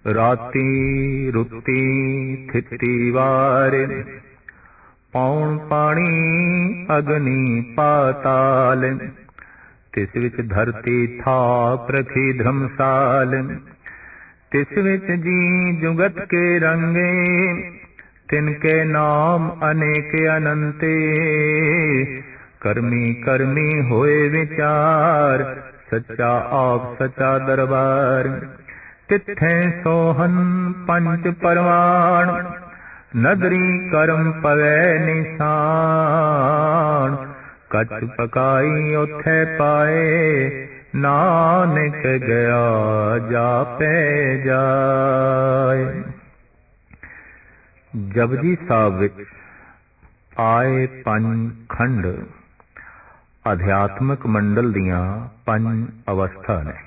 राती रुती थिति वारे, पौन पानी अग्नि पाताल, तिस विच धरती थाप रखी धर्मसाल, तिस विच जी जुगत के रंगे, तिनके नाम अनेक अनंते, कर्मी कर्मी होए विचार, सच्चा आप सच्चा दरबार, तिथे सोहन पंच परवान, नदरी करम पवै निशान, कच पकाई उथे पाए, नानक गया जापे जाए। जपजी साहिब विच आए पंज खंड अध्यात्मक मंडल दियां पंज अवस्था ने।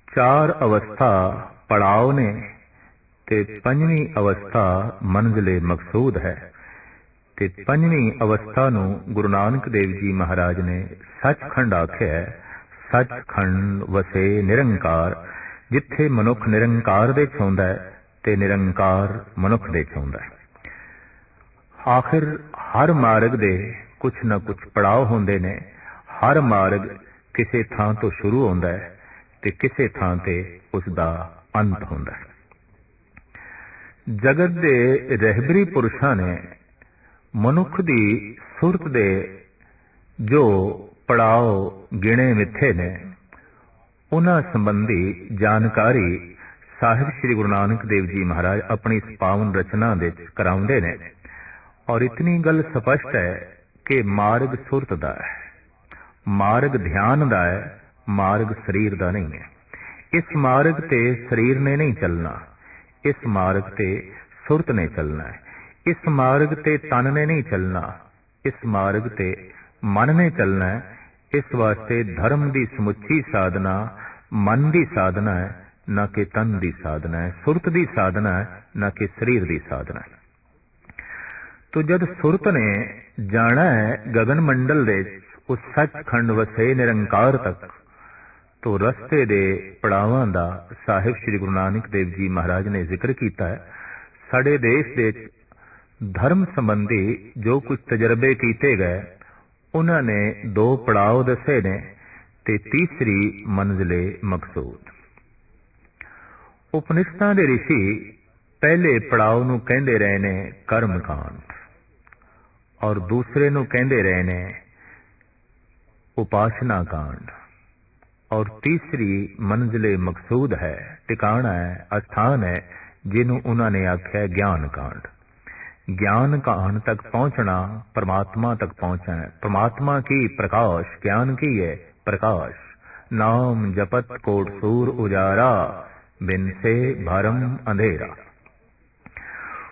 चार अवस्था पड़ाव ने ते पंजवीं अवस्था मंजिले मकसूद है। ते पंजवीं अवस्था नूं गुरु नानक देव जी महाराज ने सचखंड आख्या है। सचखंड वसे निरंकार, जिथे मनुख निरंकार दे चाहुंदा है ते निरंकार मनुख दे चाहुंदा है। आखिर हर मार्ग दे कुछ न कुछ पड़ाव होंदे ने। हर मार्ग किसी थां तो शुरू होंदा है ते किसी थां ते उसदा अंत होंदा है। जगत दे रहबरी पुरुषां ने मनुख दी सुरत दे जो पड़ाव गिणे मिथे ने, उन्हां संबंधी जानकारी साहिब श्री गुरु नानक देव जी महाराज अपनी इस पावन रचना दे कराउंदे ने। और इतनी गल स्पष्ट है कि मार्ग सुरत दा है, मार्ग ध्यान दा है, मार्ग शरीर दा नहीं है। इस मार्ग ते शरीर ने नहीं चलना, इस मार्ग ते सुरत ने चलना है। इस मार्ग ते तन ने नहीं चलना, इस मार्ग ते मन ने चलना है। इस वास्ते धर्म दी समुची साधना मन दी साधना है, न कि तन दी साधना है। सुरत दी साधना है, न कि शरीर दी साधना है। तो जब सुरत ने जाना है गगन मंडल दे उस सचखंड वसे निरंकार तक, तो रस्ते दे पड़ावां दा साहिब श्री गुरु नानक देव जी महाराज ने जिक्र किया है। साडे देश दे धर्म संबंधी जो कुछ तजर्बे किए गए, उन्होंने दो पड़ाव दसे ने ते तीसरी मंजिले मकसूद। उपनिषदां दे ऋषि पहले पड़ाव नूं कहंदे रहे ने कर्म कांड, और दूसरे नूं कहंदे रहे ने उपासना कांड, और तीसरी मंजिले मकसूद है, टिकाणा है, अस्थान है, जिन्हों उन्होंने आख्या है ज्ञान कांड। ज्ञान कांड तक पहुंचना परमात्मा तक पहुंचना है। परमात्मा की प्रकाश, ज्ञान की है प्रकाश। नाम जपत कोट सूर उजारा, बिन से भरम अंधेरा।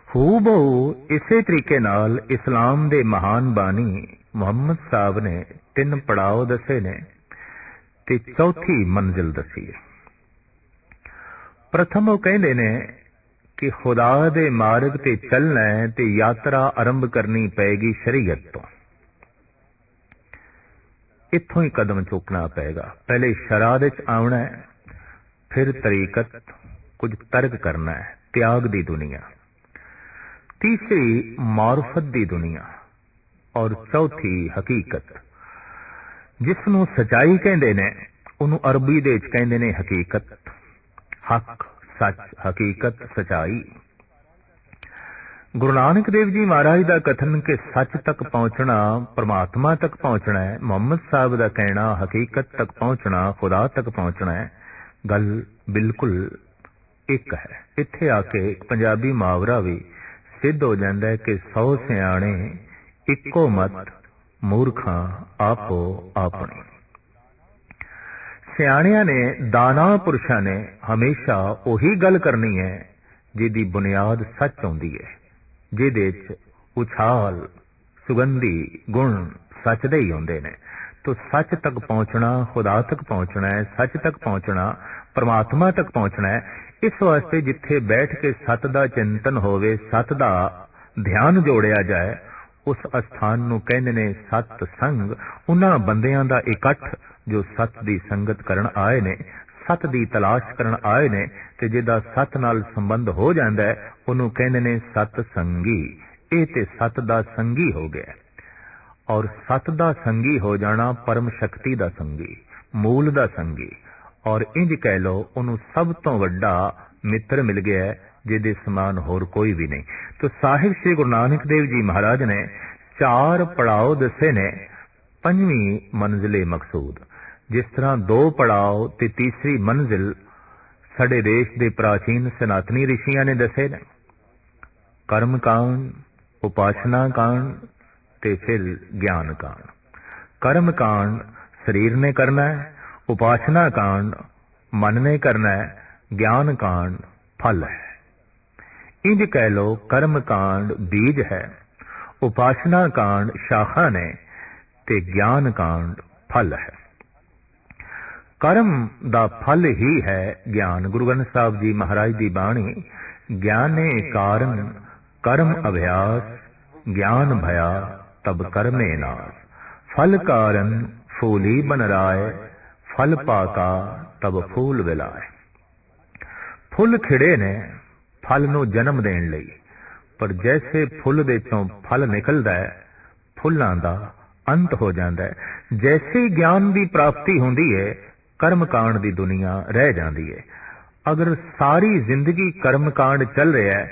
हूबहू इसे तरीके नाल इस्लाम दे महान बानी मुहम्मद साहब ने तीन पड़ाव दसे ने ते चौथी मंजिल दसी है। प्रथम वो कहंदे ने कि खुदा दे मार्ग ते चलना है ते यात्रा आरंभ करनी पेगी शरीयत तो। इत्थों ही कदम चुकना पेगा। पहले शराह विच आउणा है, फिर तरीकत, कुछ तर्क करना है, त्याग दी दुनिया, तीसरी मारुफत दी दुनिया, और चौथी हकीकत, जिसनों सच्चाई कहंदे ने, उन्हों अरबी दे विच कहंदे ने हकीकत। हक, सच, हकीकत, सच्चाई। गुरु नानक देव जी महाराज का कथन कि सच तक पहुंचना परमात्मा तक पहुंचना है, मुहम्मद साहब का कहना हकीकत तक पहुंचना खुदा तक पहुंचना है, गल बिल्कुल एक है। इत्थे आके एक पंजाबी मुहावरा भी सिद्ध हो जाता है कि 100 सियाणे इक्को मत, मूर्खां आपो अपनी। सियाणियां ने, दाना पुरुषां ने हमेशा उही गल करनी है जिहदी बुनियाद सच होंदी है, जिहदे च उछाल सुगंधी गुण सच दे ही होंदे ने। तो सच तक पहुंचना, खुदा तक पहुंचना है, सच तक पहुंचना, परमात्मा तक पहुंचना है। इस वास्ते जिथे बैठ के सत दा चिंतन होवे, सत दा ध्यान जोड़िया जाए, उस अस्थान नूं कहंदे ने सत संग। उन्हां बंदियां दा इकट्ठ जो सत दी संगत करन आए ने, सत दी तलाश करन आए ने ते जिहदा सत नाल संबंध हो जांदा है उहनूं कहंदे ने सत संगी। इह ते सत दा संगी हो गया और सत दा संगी हो जाना परम शक्ति दा संगी, मूल दा संगी, और इंज कह लो उहनूं सब तो वड्डा मित्र मिल गया है जिहदे समान होर कोई भी नहीं। तो साहिब श्री गुरु नानक देव जी महाराज ने 4 पड़ाव दसे ने, 5वीं मंजिले मकसूद। जिस तरह 2 पड़ाव ते तीसरी मंजिल साडे देश दे प्राचीन सनातनी ऋषियां ने दसे ने, कर्म कांड, उपासना कांड ते फिर ज्ञान कांड। कर्म कांड शरीर ने करना है, उपासना कांड मन ने करना है, ज्ञान कांड फल है। इंज कह लो कर्म कांड बीज है, उपासना कांड शाखा ने ते ज्ञान कांड फल है। कर्म दा फल ही है ज्ञान। गुरु ग्रंथ साहब जी महाराज दी बाणी, ज्ञाने कारण कर्म अभ्यास, ज्ञान भया तब कर्मे नाश, फल कारण फूली बन राय, फल पाका तब फूल विलाए। फुल खिड़े ने फल नूं जन्म देण लई, पर जैसे फुल दे चों फल निकलदा है फुल्लां दा अंत हो जांदा है। जैसे ही ज्ञान की प्राप्ति होंदी है कर्म कांड की दुनिया रह जाती है। अगर सारी जिंदगी कर्म कांड चल रहा है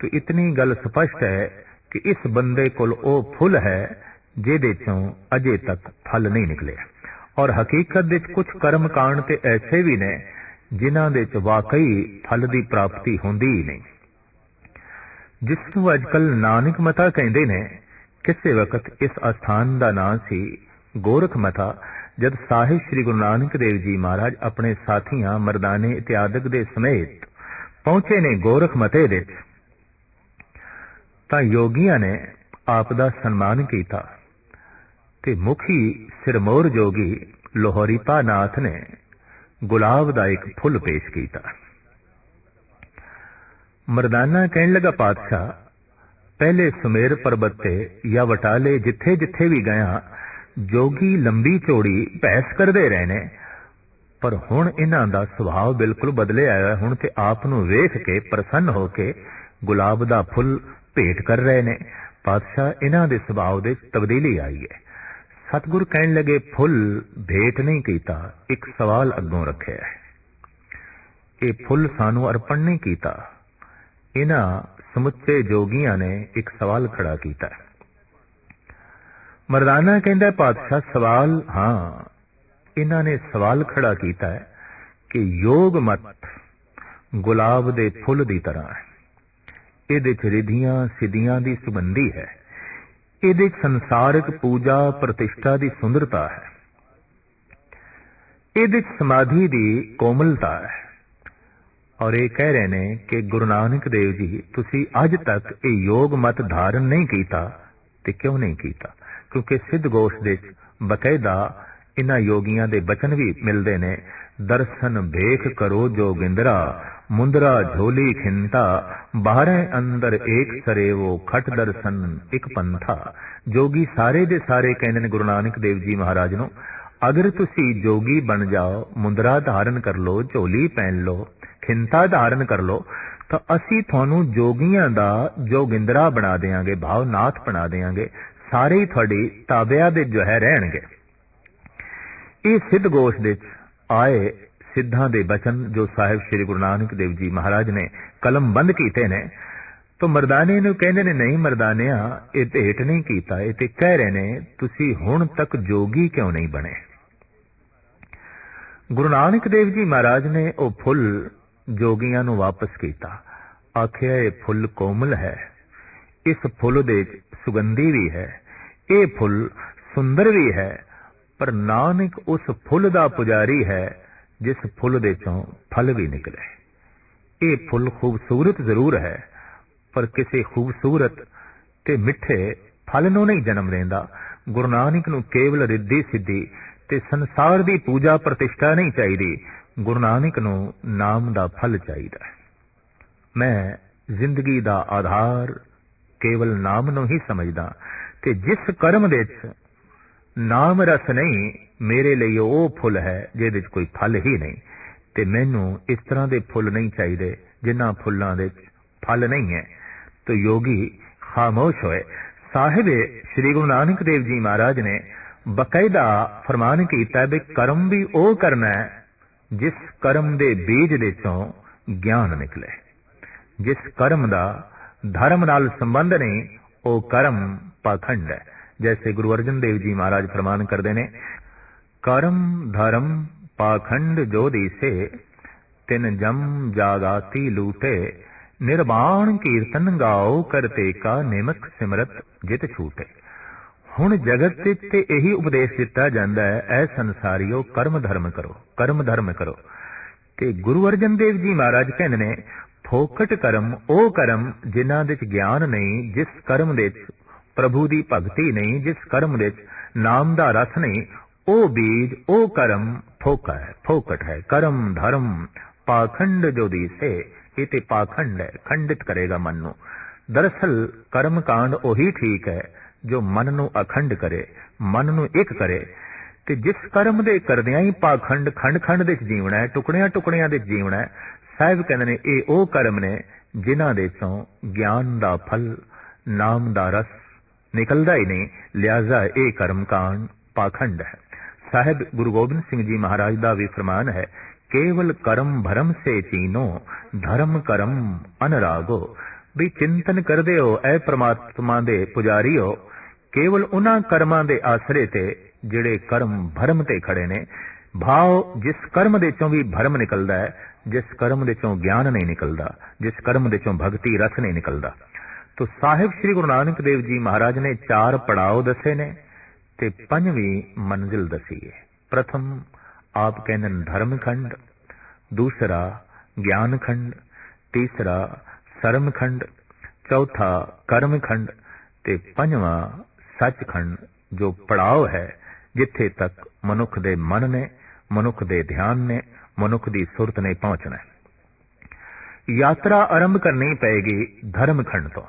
तो इतनी गल स्पष्ट है कि इस बंदे कोल ओ फुल है जिहदे चों अजे तक फल नहीं निकले। और हकीकत विच कुछ कर्म कांड ते ऐसे भी ने जिन्हां दे च वाकई फल की प्राप्ति होंदी ही नहीं। जिसनूं अजकल नानक मता कहंदे ने, किसी वक्त इस अस्थान का नाम सी गोरख मता। जब साहिब श्री गुरु नानक देव जी महाराज अपने साथियां मरदाने इत्यादक दे समेत पहुंचे ने गोरख मते दे, तां योगियां ने आप दा सन्मान कीता ते मुखी सिरमौर जोगी लोहरीपा नाथ ने गुलाब दा एक फुल पेश कीता। मरदाना कहन लगा, पातशाह पहले सुमेर पर्वत ते या वटाले जिथे जिथे भी गया जोगी लंबी चौड़ी बहस करते रहे ने, पर हुण इन्हां दा सुभाव बिल्कुल बदले आया। हुण ते आप नूं वेख के प्रसन्न होके गुलाब दा फुल भेंट कर रहे ने। पातशाह इन्हां दे सुभाव दे तब्दीली आई है। सतगुर कहन लगे, फुल भेंट नहीं कीता, एक सवाल अगों रखे है। ये फुल सानू अर्पण नहीं कीता। इन्हां समुचे जोगियां ने एक सवाल खड़ा कीता। मरदाना कहंदा, पातशाह सवाल, हाँ इन्हां ने सवाल खड़ा कीता है कि योग मत गुलाब दे फुल दी तरह है। इहदे च रिधियां सिद्धियां दी सुगंधी है। इहदे संसारिक पूजा प्रतिष्ठा दी सुंदरता है। इहदे समाधि दी कोमलता है। और ये कह रहे ने कि गुरु नानक देव जी तुसी अज तक ये योग मत धारण नहीं कीता। ते क्यों नहीं कीता? क्योंकि सिद्ध गोश दे बकायदा इन्हां योगियां दे बचन भी मिलते ने, दर्शन भेख करो जोगिंदरा, मुंदरा झोली खिंता, बाहरे अंदर एक सरे वो खट दर्शन एक पंथा। जोगी सारे दे सारे कहने ने गुरु नानक देव जी महाराज नूं, अगर तुसी जोगी बन जाओ, मुंदरा धारण कर लो, झोली पहन लो, खिंता धारण कर लो, तो असी थानू जोगियां दा जोगिंदरा बना देंगे, भावनाथ बना देंगे, सारे ही थोड़ी ताबिया दे जो है रहणगे। ये सिद्ध गोश दे आए सिद्धां दे बचन जो साहिब श्री गुरु नानक देव जी महाराज ने कलम बंद कीते ने, तो मरदाने नूं कहंदे ने, नहीं मरदानिया ये भेंट नहीं कीता, ये ते कह रहे ने तुसी हुण तक जोगी क्यों नहीं बने। गुरु नानक देव जी महाराज ने ओ फुल जोगियां नूं वापस कीता। आखिया ये फुल कोमल है, इस फुल दे सुगंधी भी है, ये फुल सुंदर भी है, पर नानक उस फुल दा पुजारी है जिस फुल दे चों फल भी निकले। ये फुल खूबसूरत जरूर है, पर किसी खूबसूरत ते मिठे फल नूं नहीं जन्म देंदा। गुरु नानक नूं केवल रिद्धि सिद्धि ते संसार दी पूजा प्रतिष्ठा नहीं चाहिदी, गुरु नानक नूं नाम दा फल चाहिदा। मैं जिंदगी दा आधार केवल नाम नूं ही समझदा, ते जिस कर्म दे नाम रस नहीं, मेरे लिए वो फुल है जिहदे च कोई फल ही नहीं। ਤੇ ਮੈਨੂੰ ਇਸ ਤਰ੍ਹਾਂ ਦੇ ਫੁੱਲ ਨਹੀਂ ਚਾਹੀਦੇ ਜਿਨ੍ਹਾਂ ਫੁੱਲਾਂ ਦੇ ਫਲ नहीं है। तो योगी खामोश होए। साहिब श्री गुरु नानक देव जी महाराज ने बकायदा फरमान किया भी कर्म भी वो करना है जिस कर्म दे बीज दे चों ज्ञान निकले। जिस कर्म दा धर्म नाल संबंध नहीं वो कर्म पाखंड है। जैसे गुरु अर्जन देव जी महाराज फरमान करते ने कर्म धर्म पाखंड जो दिसे तिन जम जागाती लूटे निर्वाण कीर्तन गाओ करते का निमक सिमरत जित छूटे। हुण जगत ते यही उपदेश दिता जांदा है ऐ संसारियो कर्म धर्म करो। ते गुरु अर्जन देव जी महाराज कहंदे ने फोकट कर्म ओ कर्म जिन्हां दे च ज्ञान नहीं, जिस कर्म दे प्रभु दी भगती नहीं, जिस कर्म दे नाम दा रस नहीं, ओ बीज ओ कर्म फोकट है। कर्म धर्म पाखंड जो दिसे ये ते पाखंड है, खंडित करेगा मन नू। दरअसल कर्म कांड ओही ठीक है जो मन नू अखंड करे, मन नू एक करे। ते जिस कर्म दे करदियां ही पाखंड खंड खंड दे जीवना है, टुकड़ियां टुकड़ियां दे जीवना है। साहिब कहंदे ने ये ओ कर्म ने जिन्हां दे चों ज्ञान दा फल नाम दा रस निकलदा ही नहीं, लिहाजा ये कर्म कांड पाखंड है। साहिब गुरु गोबिंद सिंह जी महाराज दा भी फरमान है केवल कर्म भरम से चीनो धर्म कर्म अनरागो। भी चिंतन कर दे हो ऐ परमात्मा दे पुजारी हो केवल उन्हां कर्मां दे आसरे ते जिहड़े कर्म भरम ते खड़े ने। भाव जिस कर्म दे चों भी भरम निकलदा है, जिस कर्म दे चों ज्ञान नहीं निकलदा, जिस कर्म दे चों भगती रस नहीं निकलदा। तो साहिब श्री गुरु नानक देव जी महाराज ने 4 पड़ाव दसे ने ते 5वीं मंजिल दसी है। प्रथम आप कहने धर्म खंड, दूसरा ज्ञान खंड, तीसरा सरम खंड, चौथा कर्म खंड ते 5वां सच खंड जो पड़ाव है जिथे तक मनुख दे मन ने, मनुख दे ध्यान ने, मनुख दी सुरत ने पहुंचना है। यात्रा आरंभ करनी पेगी धर्म खंड तो,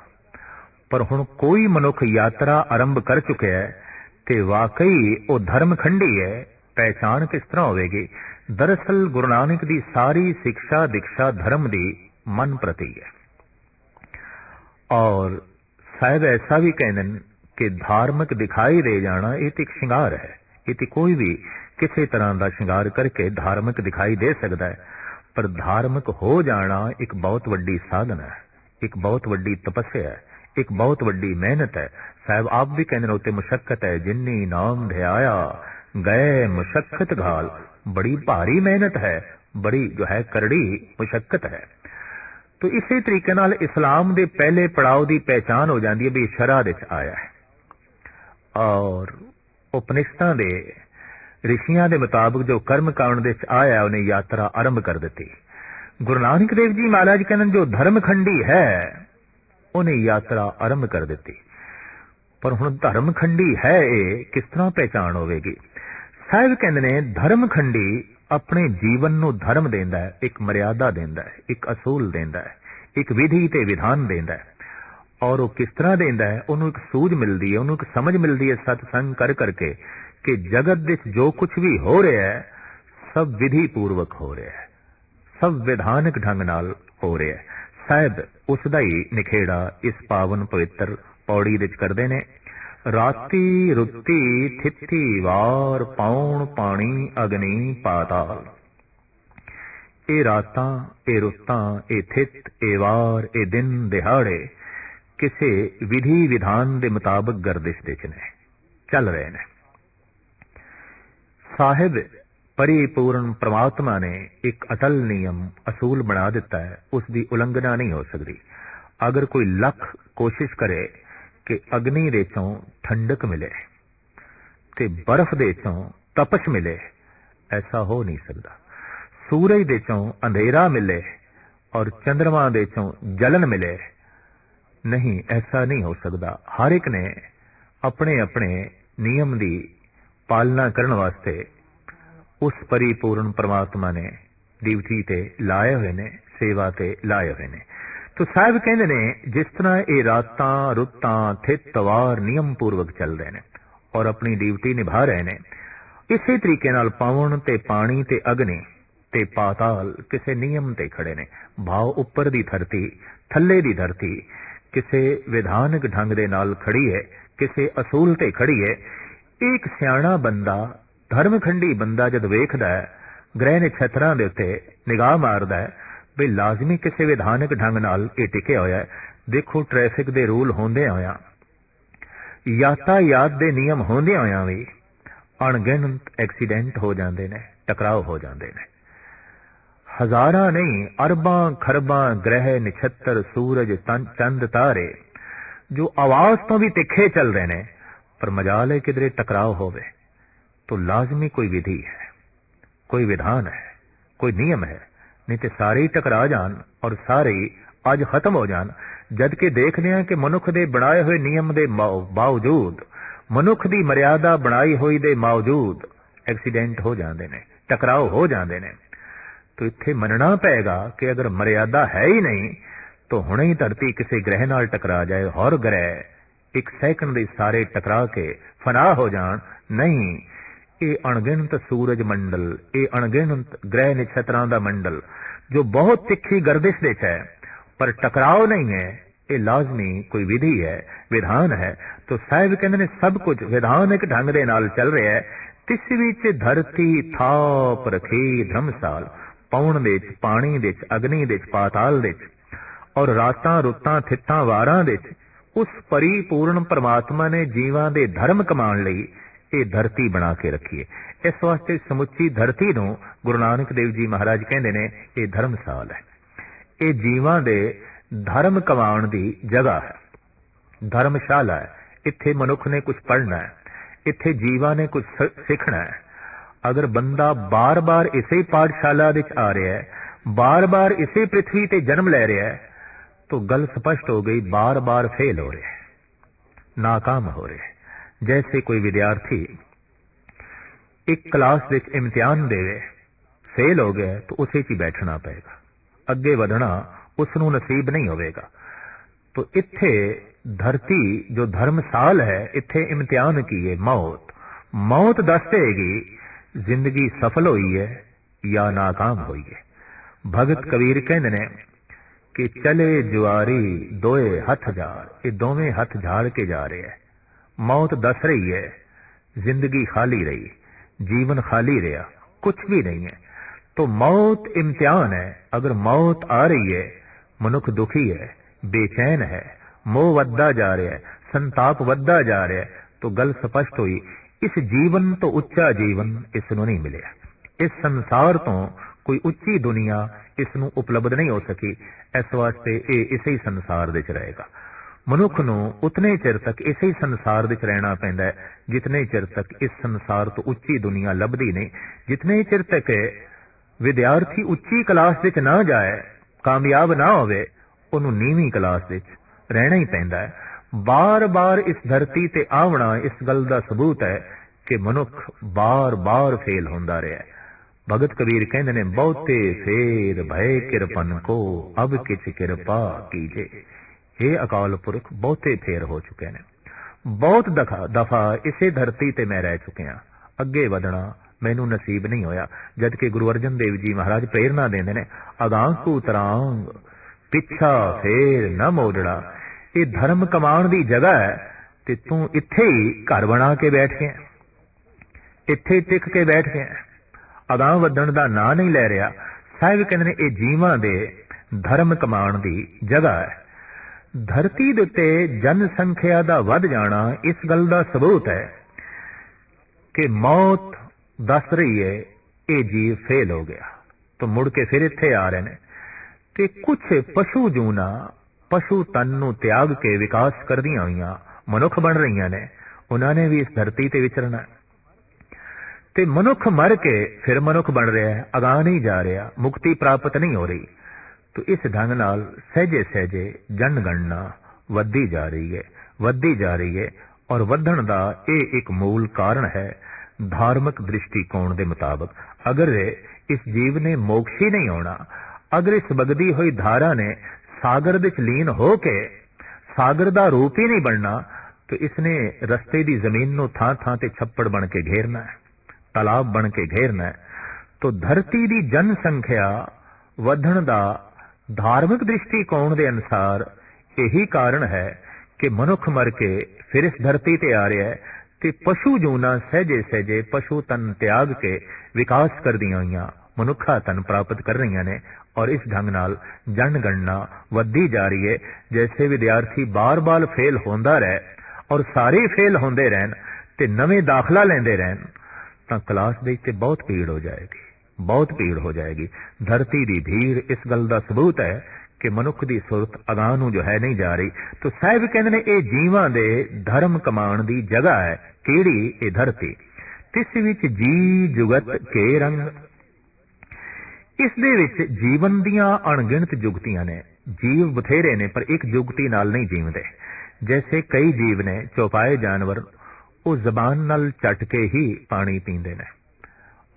पर हुण कोई मनुख यात्रा आरंभ कर चुके है ते वाकई वो धर्म खंडी है, पहचान किस तरह होगी? दरअसल गुरु नानक दी सारी शिक्षा दीक्षा धर्म दी मन प्रति है। और साहिब ऐसा भी कहते हैं कि धार्मिक दिखाई दे जाना ये एक श्रृंगार है। ये कोई भी किसी तरह का श्रृंगार करके धार्मिक दिखाई दे सकता है, पर धार्मिक हो जाना एक बहुत वड्डी साधना है, एक बहुत वड्डी तपस्या है, एक बहुत वड्डी मेहनत है। साहब आप भी कहने होते मुशक्कत है जिन्नी नाम ध्याया गए मुशक्कत घाल। बड़ी भारी मेहनत है, बड़ी जो है करड़ी मुशक्कत है। तो इसी तरीके नाल इस्लाम दे पहले पड़ाव की पहचान हो जाती है भी शरह दे आया है। और उपनिषदां दे ऋषियां दे मुताबिक जो कर्म कांड दे आया उन्हें यात्रा आरंभ कर दी। गुरु नानक देव जी महाराज कहते जो धर्म खंडी है उन्हें यात्रा आरंभ कर दी। पर हुण धर्म खंडी है ये किस तरह पहचान होगी? साहिब कहते ने धर्म खंडी अपने जीवन नू धर्म देंदा है, एक मर्यादा देंदा है, एक असूल देंदा है, एक विधि ते विधान देंदा है। और वो किस तरह देंदा है? उन्होंने एक सूझ मिलती है, उन्होंने एक समझ मिलती है सत्संग कर करके कि जगत विच जो कुछ भी हो रहा है सब विधि पूर्वक हो रहा है, सब विधानक ढंग नाल हो रहा है। साहिब उसदा ही निखेड़ा इस पावन पवित्र पौड़ी विच करदे ने। राती रुती थिथी वार पौण पानी अग्नि पाताल। ए रातां ए रुत्तां ए थित ए वार ए दिन दिहाड़े किसी विधि विधान के मुताबिक गर्दिश दे ने चल रहे ने। साहिब परिपूर्ण परमात्मा ने एक अटल नियम असूल बना दिता है, उसकी उलंघना नहीं हो सकती। अगर कोई लख कोशिश करे कि अग्नि दे चों ठंडक मिले ते बर्फ दे चों तपश मिले, ऐसा हो नहीं सकता। सूरज दे चों अंधेरा मिले और चंद्रमा दे चों जलन मिले, नहीं, ऐसा नहीं हो सकता। हर एक ने अपने अपने नियम की पालना करने वास्ते उस परिपूर्ण परमात्मा ने ड्यूटी ते लाए हुए ने, सेवा ते लाए हुए ने। तो साहिब कहते ने जिस तरह ये रातां रुत्तां थित वार नियम पूर्वक चल रहे हैं और अपनी ड्यूटी निभा रहे हैं, इसी तरीके नाल पवन ते पानी ते अग्नि ਤੇ ਪਾਤਾਲ ਕਿਸੇ ਨਿਯਮ ਤੇ ਖੜੇ ਨੇ। ਭਾਵ ਉੱਪਰ ਦੀ ਧਰਤੀ, ਥੱਲੇ ਦੀ ਧਰਤੀ ਕਿਸੇ ਵਿਧਾਨਕ ਢੰਗ ਦੇ ਨਾਲ ਖੜੀ ਹੈ, ਕਿਸੇ ਅਸੂਲ ਤੇ ਖੜੀ ਹੈ। ਇੱਕ ਸਿਆਣਾ ਬੰਦਾ, ਧਰਮਖੰਡੀ ਬੰਦਾ ਜਦ ਵੇਖਦਾ ਹੈ, ਗ੍ਰਹਿ ਨਛੱਤਰਾਂ ਦੇ ਉੱਤੇ ਨਿਗਾਹ ਮਾਰਦਾ ਹੈ ਵੀ ਲਾਜ਼ਮੀ ਕਿਸੇ ਵਿਧਾਨਕ ਢੰਗ ਨਾਲ ਇਹ ਟਿਕਿਆ ਹੋਇਆ ਹੈ। ਦੇਖੋ ਟ੍ਰੈਫਿਕ ਦੇ ਰੂਲ ਹੁੰਦੇ ਹੋਇਆਂ, यातायात ਦੇ ਨਿਯਮ ਹੁੰਦੇ ਹੋਇਆਂ ਵੀ ਅਣਗਿਣਤ ਐਕਸੀਡੈਂਟ ਹੋ ਜਾਂਦੇ ਨੇ, ਟਕਰਾਓ ਹੋ ਜਾਂਦੇ ਨੇ। ਹਜ਼ਾਰਾਂ ਨਹੀਂ, ਅਰਬਾਂ ਖਰਬਾਂ ਗ੍ਰਹਿ ਨਛੱਤਰ ਸੂਰਜ ਚੰਦ ਤਾਰੇ ਜੋ ਆਵਾਜ਼ ਤੋਂ ਵੀ ਤਿੱਖੇ ਚੱਲ ਰਹੇ ਨੇ, ਪਰ ਮਜਾਲ ਹੈ ਕਿਧਰੇ ਟਕਰਾਓ ਹੋਵੇ तो लाजमी कोई विधि है, कोई विधान है, कोई नियम है, नहीं तो सारे ही टकरा जान और सारे ही आज खत्म हो जान। जबकि देखते हैं कि मनुख दे बनाए हुए नियम दे बावजूद, मनुख दी मर्यादा बनाई हुई दे बावजूद एक्सीडेंट हो जाते ने, टकराव हो जाते ने। तो इत्थे मनना पेगा कि अगर मर्यादा है ही नहीं तो हुणे ही धरती किसी ग्रह नाल टकरा जाए, और ग्रह एक सैकंड दे सारे टकरा के फना हो जान। नहीं, ਇਹ ਅਣਗਿਣਤ ਸੂਰਜ ਮੰਡਲ, ਇਹ ਅਣਗਿਣਤ ਗ੍ਰਹਿ ਨਛੱਤਰਾਂ ਦਾ ਮੰਡਲ ਜੋ ਬਹੁਤ ਤਿੱਖੀ ਗਰਦਿਸ਼ ਵਿੱਚ ਹੈ ਪਰ ਟਕਰਾਓ ਨਹੀਂ ਹੈ, ਇਹ ਲਾਜ਼ਮੀ ਕੋਈ ਵਿਧੀ ਹੈ, ਵਿਧਾਨ ਹੈ। तो ਸਾਹਿਬ ਕਹਿੰਦੇ ਨੇ ਸਭ ਕੁਝ ਵਿਧਾਨਕ ਢੰਗ ਦੇ ਨਾਲ ਚੱਲ ਰਿਹਾ ਹੈ। ਤਿਸ ਵਿੱਚ ਧਰਤੀ ਥਾਪ ਰੱਖੀ ਧਰਮਸਾਲ, ਪੌਣ ਵਿੱਚ, ਪਾਣੀ ਵਿੱਚ, ਅਗਨੀ ਵਿੱਚ, ਪਾਤਾਲ ਵਿੱਚ, ਔਰ ਰਾਤਾਂ ਰੁੱਤਾਂ ਥਿੱਤਾਂ ਵਾਰਾਂ ਵਿੱਚ ਉਸ ਪਰਿਪੂਰਨ ਪਰਮਾਤਮਾ ਨੇ ਜੀਵਾਂ ਦੇ ਧਰਮ ਕਮਾਉਣ ਲਈ ਇਹ ਧਰਤੀ ਬਣਾ ਕੇ ਰੱਖੀ ਹੈ। ਇਸ ਵਾਸਤੇ ਸਮੁੱਚੀ ਧਰਤੀ ਨੂੰ ਗੁਰੂ ਨਾਨਕ ਦੇਵ ਜੀ ਮਹਾਰਾਜ ਕਹਿੰਦੇ ਨੇ ਇਹ ਧਰਮਸਾਲ ਹੈ। ਇਹ ਜੀਵਾਂ ਦੇ ਧਰਮ ਕਮਾਉਣ ਦੀ ਜਗ੍ਹਾ ਹੈ, ਧਰਮਸ਼ਾਲਾ ਹੈ। ਇੱਥੇ ਮਨੁੱਖ ਨੇ ਕੁਝ ਪੜ੍ਹਨਾ ਹੈ, ਇੱਥੇ ਜੀਵਾਂ ਨੇ ਕੁਝ ਸਿੱਖਣਾ ਹੈ। ਅਗਰ ਬੰਦਾ ਬਾਰ-ਬਾਰ ਇਸੇ ਪਾਠਸ਼ਾਲਾ ਵਿੱਚ ਆ ਰਿਹਾ ਹੈ, ਬਾਰ-ਬਾਰ ਇਸੇ ਪ੍ਰਿਥਵੀ ਤੇ ਜਨਮ ਲੈ ਰਿਹਾ ਹੈ, तो गल स्पष्ट हो गई, बार बार फेल हो रहे, नाकाम हो रहे। जैसे कोई विद्यार्थी एक क्लास विच इम्तिहान देवे, फेल हो गया तो उसे ही बैठना पेगा, अगे वधना उसनू नसीब नहीं होगा। तो इत्थे धरती जो धर्मसाल है, इत्थे इम्तिहान की है मौत। मौत दस देगी जिंदगी सफल हुई है या नाकाम हुई है। भगत कबीर कहते ने कि चले जुआरी दोए हथ झाड़, ये दोवें हथ झाड़ के जा रहे हैं। मौत दस रही है, जिंदगी खाली रही, जीवन खाली रहा, कुछ भी नहीं है। तो मौत इम्तिहान है। अगर मौत आ रही है, मनुख दुखी है, बेचैन है, मोह वद्दा जा रहा है, संताप वद्दा जा रहा है, तो गल स्पष्ट हुई, इस जीवन तो उच्चा जीवन इसनों नहीं मिले। इस संसार तो कोई उच्ची दुनिया इसनों उपलब्ध नहीं हो सकी। इस वास्ते ये इसे ही संसार विच रहेगा। मनुख नूं उतने चिर तक इसे ही संसार विच रहना पैंदा है जितने चिर तक इस संसार तो उच्ची दुनिया लभदी नहीं। जितने चिर तक विद्यार्थी उच्ची क्लास विच ना जाए, कामयाब ना होवे, उन्हों नीवीं क्लास विच रहना ही पैंदा है। बार बार इस धरती ते आवना इस गल दा सबूत है कि मनुख बार बार फेल होंदा रहा है। भगत कबीर कहते ने बहुते फेर भय किरपन को अब किछ किरपा कीजे। हे अकाल पुरख, बहुते फेर हो चुके ने, बहुत दफा इसे धरती ते मैं रह चुके हाँ, अगे वधना मैनू नसीब नहीं होया। जबकि गुरु अर्जन देव जी महाराज प्रेरणा देंदे ने, अगां तू तरांग पिछा फेर न मोजड़ा। ये धर्म कमाण दी जगह है ते तू इत्थे ही घर बना के बैठ गया, इत्थे टिक के बैठ गया, अगां वधण दा ना नहीं लै रहा। साहिब कहते ने ये जीवां दे धर्म कमाण दी जगह है। धरती दे उत्ते जनसंख्या दा वध जाना इस गल दा सबूत है कि मौत दस रही है ये जीव फेल हो गया, तो मुड़ के फिर इत्थे आ रहे ने। ते कुछ पशु जूना पशु तन नूं त्याग के विकास करदियां होईयां मनुख बन रही ने, उन्होंने भी इस धरती ते विचरना। ते मनुख मर के फिर मनुख बन रहा है, अगां नहीं जा रहा, मुक्ति प्राप्त नहीं हो रही। तो इस ढंग नाल सहजे सहजे जनगणना वधी जा रही है, वधी जा रही है। और वधण दा ये एक मूल कारण है धार्मिक दृष्टिकोण के मुताबिक। अगर इस जीव ने मोक्ष ही नहीं होना, अगर इस बगदी हुई धारा ने सागर विच लीन होके सागर दा रूप ही नहीं बनना, तो इसने रस्ते दी जमीन नूं थां थां ते छप्पड़ बन के घेरना है, तालाब बन के घेरना है। तो धरती की जनसंख्या ਵਧਣ ਦਾ धार्मिक दृष्टिकोण के अनुसार यही कारण है कि मनुख मर के फिर इस धरती ते आ रहा है ते पशु जूना सहजे सहजे पशु तन त्याग के विकास कर दियां हुई मनुखा तन प्राप्त कर रही ने और इस ढंग नाल जनगणना वधी जा रही है। जैसे विद्यार्थी बार बार फेल होंदा रहे और सारे फेल होंदे रहन ते नवे दाखला लेंदे रहन तां क्लास दे विच बहुत भीड़ हो जाएगी, बहुत भीड़ हो जाएगी। धरती की भीड़ इस गल का सबूत है कि मनुख की सुरत अगाह नूं जो है नहीं जा रही। तो साहिब कहंदे ने ये जीवां दे धर्म कमाण दी जगह है। किहड़ी? ये धरती। तिस विच जी जुगत के रंग, इस दे विच जीवन दियां अणगिणत जुगतियां ने। जीव बथेरे ने पर एक जुगती नाल नहीं जीवदे। जैसे कई जीव ने चौपाए जानवर वो जबान नाल चट के ही पानी पींदे ने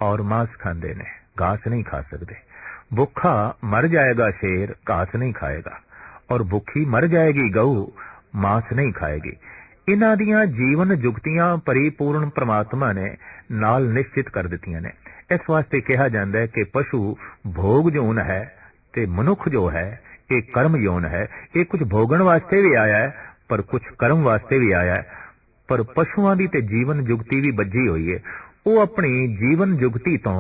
और मांस खांदे ने, घास नहीं खा सकते। भुखा मर जाएगा शेर, घास नहीं खाएगा, और भुखी मर जाएगी गऊ, मांस नहीं खाएगी। इन्हां दियां जीवन जुगतियां परिपूर्ण परमात्मा ने नाल निश्चित कर दित्तियां ने। इस वास्ते कहा जाता है कि पशु भोग जोन है ते मनुख जो है ये कर्म योन है। ये कुछ भोगन वास्ते भी आया है पर कुछ कर्म वास्ते भी आया है। पर पशुआं दी ते जीवन जुगती भी बजी हुई है। वो अपनी जीवन जुगती तो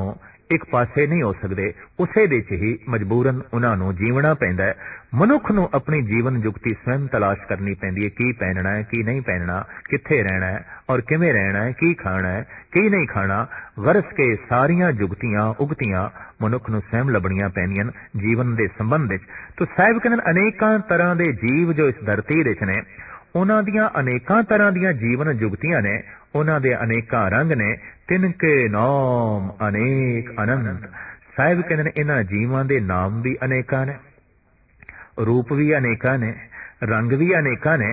एक पासे नहीं हो सकते, उसे दे च ही मजबूरन उन्हां नूं जीवना पैंदा है। मनुख नूं अपनी जीवन जुगती स्वयं तलाश करनी पैंदी है। की पहनना है, की नहीं पहनना, कित्थे रहना है और किवें रहना है, की खाना है, की नहीं खाना। गरस के सारियां जुगतियां उगतियां मनुख नूं स्वयं लभणियां पैंदियां जीवन दे संबंध विच। तो साहिब कहंदे अनेकां तरह दे जीव जो इस धरती विच ने, उन्हां दियां अनेकां तरह दियां जीवन जुगतियां ने, उन्हां दे अनेकां रंग ने। तिनके नाम अनेक अनंत। साहिब कहंदे ने इन्हां जीवां दे नाम भी अनेकां ने, रूप भी अनेकां ने, रंग भी अनेकां ने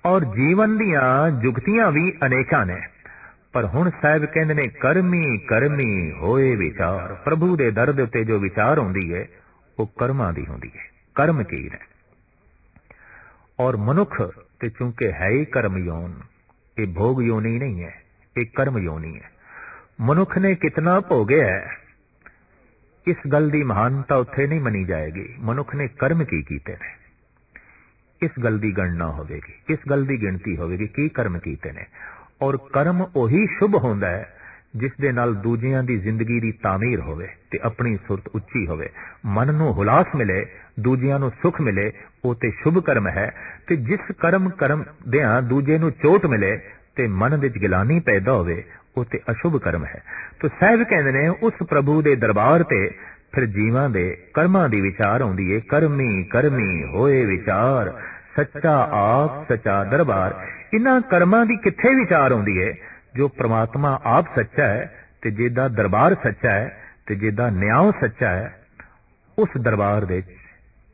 और जीवन दियां जुगतियां भी अनेकां ने। पर हुण साहिब कहंदे ने करमी करमी होए विचार। प्रभु दे दर दे उत्ते जो विचार हुंदी है वो कर्मां दी हुंदी है। कर्म की है और मनुख ते चूंकि है ही कर्म योन, ये भोग योनी नहीं है, ये कर्म योनी है। मनुख ने कितना भोगया है इस गल की महानता उत्थे नहीं मनी जाएगी। मनुख ने कर्म की कीते ने इस गल की गणना होगी, इस गल की गिनती होगी की कर्म कीते ने। और कर्म उही शुभ होंदा है जिस दे नाल दूजियां दी जिंदगी दी तामीर होवे ते अपनी सुरत उच्ची होवे, मन नूं हुलास मिले, दूजियां नूं सुख मिले, वो ते शुभ कर्म है। ते जिस कर्म दियां दूजे नूं चोट मिले ते मन विच गिलानी पैदा होवे वो ते अशुभ कर्म है। तो साहिब कहंदे ने उस प्रभु दे दरबार ते फिर जीवां दे कर्मां दी विचार आउंदी है। करमी करमी होए विचार, सच्चा आप सच्चा दरबार। इन्हां कर्मां दी कित्थे विचार आउंदी है? जो परमात्मा आप सच्चा है ते जिहदा दरबार सच्चा है ते जिहदा न्याय सच्चा है, उस दरबार दे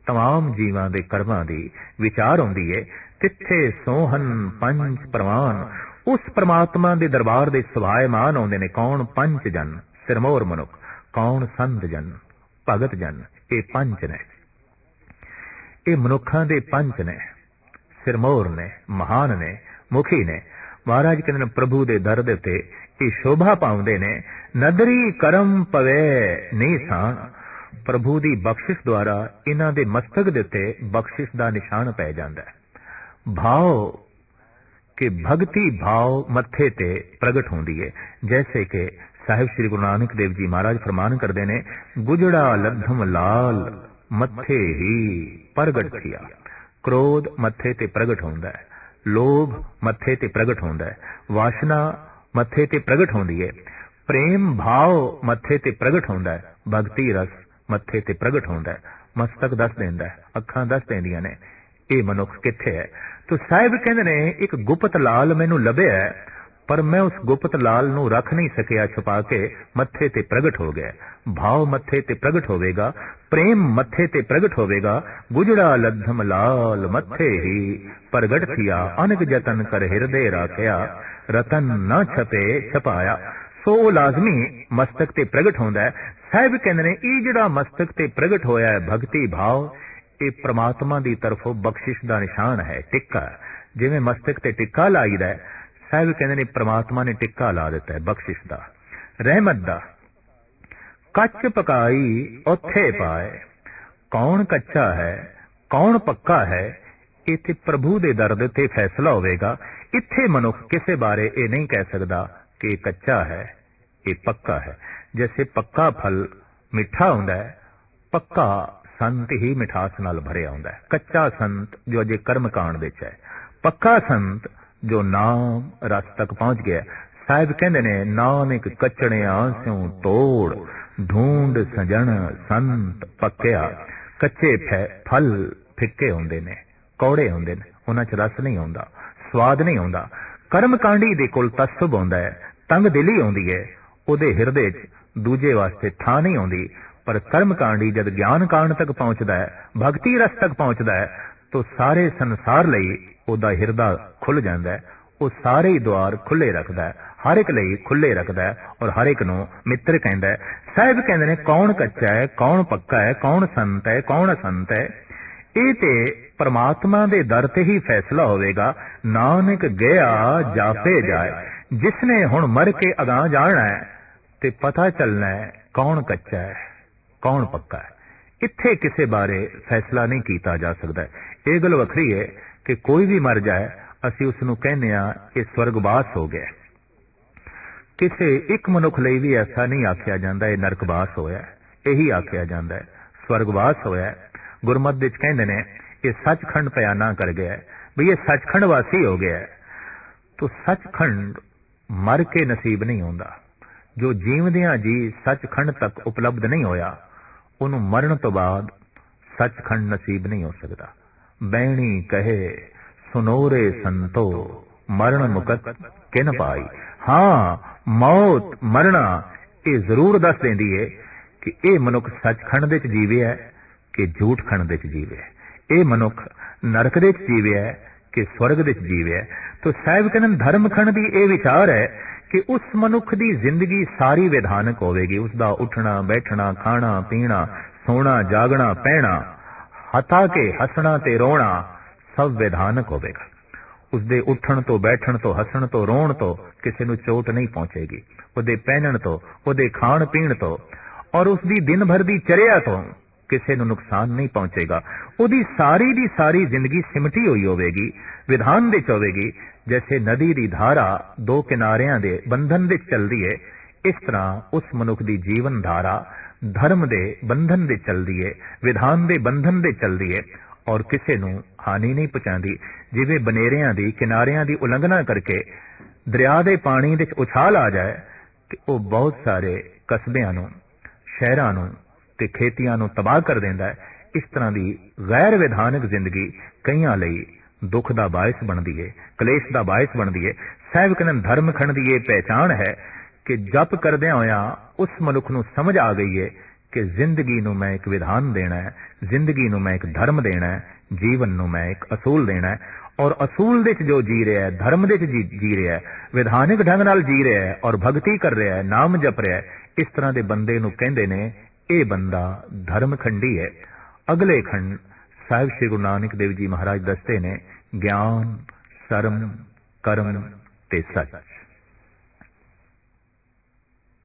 तमाम जीवां दे कर्मां दी विचार आउंदी है। तिथे सोहन पंच प्रवान। उस परमात्मा दे दरबार दे सवायमान आउंदे ने कौन? पंच जन, सिरमौर मनुख। कौन? संत जन, भगत जन। ये पंच ने, ये मनुखां दे पंच ने, सिरमौर ने, महान ने, मुखी ने। महाराज कहते प्रभु दे दर दे ते ये शोभा पाउंदे ने। नदरी करम पवे निशान। प्रभु दी बख्शिश द्वारा इन्हां दे मस्तक दे ते बख्शिश दा निशान पै जांदा है। भाव के भगती भाव मत्थे ते प्रगट होंदी है। जैसे कि साहिब श्री गुरु नानक देव जी महाराज फरमान करते ने, गुजड़ा लद्धम लाल मत्थे ही प्रगट किया। क्रोध मत्थे ते प्रगट होंदा है, लोभ मत्थे ते प्रगट होंदा है, वासना मत्थे ते प्रगट होंदी है, प्रेम भाव मत्थे ते प्रगट होंदा है, भगती रस मत्थे ते प्रगट होंदा है। मस्तक दस देंदा है, अखां दस देंदियां ने ये मनुख किथे है। तो साहिब कहंदे ने एक गुप्त लाल मैनू लभ्या है पर मैं उस गुप्त लाल नू रख नहीं सकिया, छुपा के मत्थे ते प्रगट हो गया। भाव मत्थे ते प्रगट होवेगा, प्रेम मत्थे ते प्रगट होवेगा। गुजड़ा लद्धम लाल मत्थे ही प्रगट किया, अनक जतन कर हृदय राखिया, रतन न छपे छपाया। सो लाजमी मस्तक ते प्रगट होंदा है। साहिब कहंदे ने ये जिहड़ा मस्तक ते प्रगट होया है भगती भाव, ये परमात्मा दी तरफों बख्शिश दा निशान है, टिक्का। जिवें मस्तक ते टिक्का लाईदा है, साहिब कहंदे ने परमात्मा ने टिक्का ला दिता है बख्शिश दा, रहमत दा। ਕੱਚ ਪਕਾਈ ਉੱਥੇ ਪਾਏ। ਕੌਣ ਕੱਚਾ ਹੈ ਕੌਣ ਪੱਕਾ ਹੈ, ਇੱਥੇ ਪ੍ਰਭੂ ਦੇ ਦਰ ਦੇ ਉੱਤੇ ਫੈਸਲਾ ਹੋਵੇਗਾ। ਇੱਥੇ ਮਨੁੱਖ ਕਿਸੇ ਬਾਰੇ ਇਹ ਨਹੀਂ ਕਹਿ ਸਕਦਾ ਕਿ ਇਹ ਕੱਚਾ ਹੈ ਇਹ ਪੱਕਾ ਹੈ। ਜੈਸੇ ਪੱਕਾ ਫਲ ਮਿੱਠਾ ਹੁੰਦਾ ਹੈ, ਪੱਕਾ ਸੰਤ ਹੀ ਮਿਠਾਸ ਨਾਲ ਭਰਿਆ ਹੁੰਦਾ ਹੈ। ਕੱਚਾ ਸੰਤ ਜੋ ਅਜੇ ਕਰਮ ਕਾਂਡ ਵਿੱਚ ਹੈ, ਪੱਕਾ ਸੰਤ ਜੋ ਨਾਮ ਰਸ ਤੱਕ ਪਹੁੰਚ ਗਿਆ। ਸਾਹਿਬ ਕਹਿੰਦੇ ਨੇ, ਨਾਨਕ ਕੱਚੜਿਆਂ ਸਿਉ ਤੋੜ ਢੂੰਡ ਸਜਣ ਸੰਤ ਪੱਕਿਆ। ਕੱਚੇ ਫਲ ਫਿੱਕੇ ਹੁੰਦੇ ਨੇ, ਕੌੜੇ ਹੁੰਦੇ ਨੇ, ਉਹਨਾਂ 'ਚ ਰਸ ਨਹੀਂ ਆਉਂਦਾ, ਸਵਾਦ ਨਹੀਂ ਆਉਂਦਾ। ਕਰਮ ਕਾਂਡੀ ਦੇ ਕੋਲ ਤਸਬ ਆਉਂਦਾ ਹੈ, ਤੰਗ ਦਿਲੀ ਆਉਂਦੀ ਹੈ, ਉਹਦੇ ਹਿਰਦੇ 'ਚ ਦੂਜੇ ਵਾਸਤੇ ਥਾਂ ਨਹੀਂ ਆਉਂਦੀ। ਪਰ ਕਰਮ ਕਾਂਡੀ ਜਦ ਗਿਆਨ ਕਾਂਡ ਤੱਕ ਪਹੁੰਚਦਾ ਹੈ, ਭਗਤੀ ਰਸ ਤੱਕ ਪਹੁੰਚਦਾ ਹੈ, ਤਾਂ ਸਾਰੇ ਸੰਸਾਰ ਲਈ ਉਹਦਾ ਹਿਰਦਾ ਖੁੱਲ ਜਾਂਦਾ ਹੈ। ਉਹ ਸਾਰੇ ਹੀ ਦੁਆਰ ਖੁੱਲੇ ਰੱਖਦਾ ਹੈ, ਹਰ ਇੱਕ ਲਈ ਖੁੱਲੇ ਰੱਖਦਾ ਹੈ ਔਰ ਹਰ ਇੱਕ ਨੂੰ ਮਿੱਤਰ ਕਹਿੰਦਾ ਹੈ। ਸਾਹਿਬ ਕਹਿੰਦੇ ਨੇ, ਕੌਣ ਕੱਚਾ ਹੈ ਕੌਣ ਪੱਕਾ ਹੈ, ਕੌਣ ਸੰਤ ਹੈ ਕੌਣ ਅਸੰਤ ਹੈ, ਇਹ ਤੇ ਪਰਮਾਤਮਾ ਦੇ ਦਰ ਤੇ ਹੀ ਫੈਸਲਾ ਹੋਵੇਗਾ। ਨਾਨਕ ਗਿਆ ਜਾਪੇ ਜਾਏ। ਜਿਸਨੇ ਹੁਣ ਮਰ ਕੇ ਅਗਾਂਹ ਜਾਣਾ ਹੈ ਤੇ ਪਤਾ ਚੱਲਣਾ ਹੈ ਕੌਣ ਕੱਚਾ ਹੈ ਕੌਣ ਪੱਕਾ ਹੈ। ਇੱਥੇ ਕਿਸੇ ਬਾਰੇ ਫੈਸਲਾ ਨਹੀਂ ਕੀਤਾ ਜਾ ਸਕਦਾ। ਇਹ ਗੱਲ ਵੱਖਰੀ ਹੈ ਕਿ ਕੋਈ ਵੀ ਮਰ ਜਾਏ, ਅਸੀਂ ਉਸ ਨੂੰ ਕਹਿੰਦੇ ਆ ਇਹ ਸਵਰਗਵਾਸ ਹੋ ਗਿਆ। ਕਿਸੇ ਇੱਕ ਮਨੁੱਖ ਲਈ ਵੀ ਐਸਾ ਨਹੀਂ ਆਖਿਆ ਜਾਂਦਾ ਇਹ ਨਰਕਵਾਸ ਹੋਇਆ, ਇਹੀ ਆਖਿਆ ਜਾਂਦਾ ਹੈ ਸਵਰਗਵਾਸ ਹੋਇਆ। ਗੁਰਮਤਿ ਵਿੱਚ ਕਹਿੰਦੇ ਨੇ ਇਹ ਸੱਚਖੰਡ ਪਿਆਨਾ ਕਰ ਗਿਆ ਵੀ ਇਹ ਸੱਚਖੰਡ ਵਾਸੀ ਹੋ ਗਿਆ। ਤੋ ਸੱਚਖੰਡ ਮਰ ਕੇ ਨਸੀਬ ਨਹੀਂ ਹੁੰਦਾ। ਜੋ ਜੀਵਦਿਆਂ ਜੀ ਸੱਚਖੰਡ ਤੱਕ ਉਪਲਬਧ ਨਹੀਂ ਹੋਇਆ, ਉਹਨੂੰ ਮਰਨ ਤੋਂ ਬਾਅਦ ਸੱਚਖੰਡ ਨਸੀਬ ਨਹੀਂ ਹੋ ਸਕਦਾ। ਬੈਣੀ ਕਹੇ ਸੁਨੋਰੇ ਸੰਤੋ ਮਰਨ ਮੁਕਤ ਕਿਨ ਪਾਈ। ਹਾਂ, ਮੌਤ ਮਰਨਾ ਇਹ ਜ਼ਰੂਰ ਦੱਸ ਦਿੰਦੀ ਹੈ ਕਿ ਇਹ ਮਨੁੱਖ ਸੱਚਖੰਡ ਦੇ ਵਿੱਚ ਜੀਵਿਆ ਕਿ ਝੂਠਖੰਡ ਦੇ ਵਿੱਚ ਜੀਵਿਆ, ਇਹ ਮਨੁੱਖ ਨਰਕ ਦੇ ਵਿੱਚ ਜੀਵਿਆ ਕਿ ਸਵਰਗ ਦੇ ਵਿੱਚ ਜੀਵਿਆ। ਤੋ ਸਾਹਿਬ ਕਹਿੰਦੇ ਧਰਮਖੰਡ ਦੀ ਇਹ ਵਿਚਾਰ ਹੈ ਕਿ ਉਸ ਮਨੁੱਖ ਦੀ ਜ਼ਿੰਦਗੀ ਸਾਰੀ ਵਿਧਾਨਕ ਹੋਵੇਗੀ। ਉਸਦਾ ਉੱਠਣਾ ਬੈਠਣਾ ਖਾਣਾ ਪੀਣਾ ਸੋਣਾ ਜਾਗਣਾ ਪਹਿਣਾ ਹੱਥਾਂ ਕੇ ਹੱਸਣਾ ਤੇ ਰੋਣਾ ਸਭ ਵਿਧਾਨਕ ਹੋਵੇਗਾ। ਉਸਦੇ ਉੱਠਣ ਤੋਂ ਬੈਠਣ ਤੋਂ ਹੱਸਣ ਤੋਂ ਰੋਣ ਤੋਂ ਕਿਸੇ ਨੂੰ ਚੋਟ ਨਹੀਂ ਪਹੁੰਚੇਗੀ, ਉਹਦੇ ਪਹਿਨਣ ਤੋਂ ਉਹਦੇ ਖਾਣ ਪੀਣ ਤੋਂ ਔਰ ਉਸਦੀ ਦਿਨ ਭਰ ਦੀ ਚਰਿਆ ਤੋਂ ਕਿਸੇ ਨੂੰ ਨੁਕਸਾਨ ਨਹੀਂ ਪਹੁੰਚੇਗਾ। ਉਹਦੀ ਦੀ ਸਾਰੀ ਜ਼ਿੰਦਗੀ ਸਿਮਟੀ ਹੋਈ ਹੋਵੇਗੀ, ਵਿਧਾਨ ਵਿੱਚ ਹੋਵੇਗੀ। ਜੈਸੇ ਨਦੀ ਦੀ ਧਾਰਾ ਦੋ ਕਿਨਾਰਿਆਂ ਦੇ ਬੰਧਨ ਵਿੱਚ ਚੱਲਦੀ ਹੈ, ਇਸ ਤਰ੍ਹਾਂ ਉਸ ਮਨੁੱਖ ਦੀ ਜੀਵਨ ਧਾਰਾ ਧਰਮ ਦੇ ਬੰਧਨ ਵਿੱਚ ਚੱਲਦੀ ਹੈ, ਵਿਧਾਨ ਦੇ ਬੰਧਨ ਦੇ ਚੱਲਦੀ ਹੈ ਔਰ ਕਿਸੇ ਨੂੰ ਹਾਨੀ ਨਹੀਂ ਪਹੁੰਚਾਉਂਦੀ। ਜਿਵੇਂ ਬਨੇਰਿਆਂ ਦੀ ਕਿਨਾਰਿਆਂ ਦੀ ਉਲੰਘਣਾ ਕਰਕੇ ਦਰਿਆ ਦੇ ਪਾਣੀ ਵਿੱਚ ਉਛਾਲ ਆ ਜਾਏ ਕਿ ਉਹ ਬਹੁਤ ਸਾਰੇ ਕਸਬਿਆਂ ਨੂੰ ਸ਼ਹਿਰਾਂ ਨੂੰ ਤੇ ਖੇਤੀਆਂ ਨੂੰ ਤਬਾਹ ਕਰ ਦਿੰਦਾ ਹੈ। ਇਸ ਤਰ੍ਹਾਂ ਦੀ ਗੈਰ ਵਿਧਾਨਕ ਜ਼ਿੰਦਗੀ ਕਈਆਂ ਲਈ ਦੁੱਖ ਦਾ ਬਾਇਸ ਬਣਦੀ ਹੈ, ਕਲੇਸ਼ ਦਾ ਬਾਇਸ ਬਣਦੀ ਹੈ। ਸਾਹਿਬ ਕਹਿੰਦੇ ਧਰਮਖੰਡ ਦੀ ਇਹ ਪਹਿਚਾਣ ਹੈ ਕਿ ਜਪ ਕਰਦਿਆਂ ਹੋਇਆਂ ਉਸ ਮਨੁੱਖ ਨੂੰ ਸਮਝ ਆ ਗਈ ਹੈ ਕਿ ਜ਼ਿੰਦਗੀ ਨੂੰ ਮੈਂ ਇੱਕ ਵਿਧਾਨ ਦੇਣਾ ਹੈ, ਜ਼ਿੰਦਗੀ ਨੂੰ ਮੈਂ ਇੱਕ ਧਰਮ ਦੇਣਾ ਹੈ, ਜੀਵਨ ਨੂੰ ਮੈਂ ਇੱਕ ਅਸੂਲ ਦੇਣਾ ਹੈ ਔਰ ਅਸੂਲ ਦੇ 'ਚ ਜੋ ਜੀ ਰਿਹਾ ਹੈ, ਧਰਮ ਦੇ 'ਚ ਜੀ ਰਿਹਾ ਹੈ, ਵਿਧਾਨਿਕ ਢੰਗ ਨਾਲ ਜੀ ਰਿਹਾ ਹੈ ਔਰ ਭਗਤੀ ਕਰ ਰਿਹਾ ਹੈ, ਨਾਮ ਜਪ ਰਿਹਾ ਹੈ, ਇਸ ਤਰ੍ਹਾਂ ਦੇ ਬੰਦੇ ਨੂੰ ਕਹਿੰਦੇ ਨੇ ਇਹ ਬੰਦਾ ਧਰਮਖੰਡੀ ਹੈ। ਅਗਲੇ ਖੰਡ ਸਾਹਿਬ ਸ੍ਰੀ ਗੁਰੂ ਨਾਨਕ ਦੇਵ ਜੀ ਮਹਾਰਾਜ ਦੱਸਦੇ ਨੇ ਗਿਆਨ, ਸ਼ਰਮ, ਕਰਮ ਤੇ ਸੱਚ।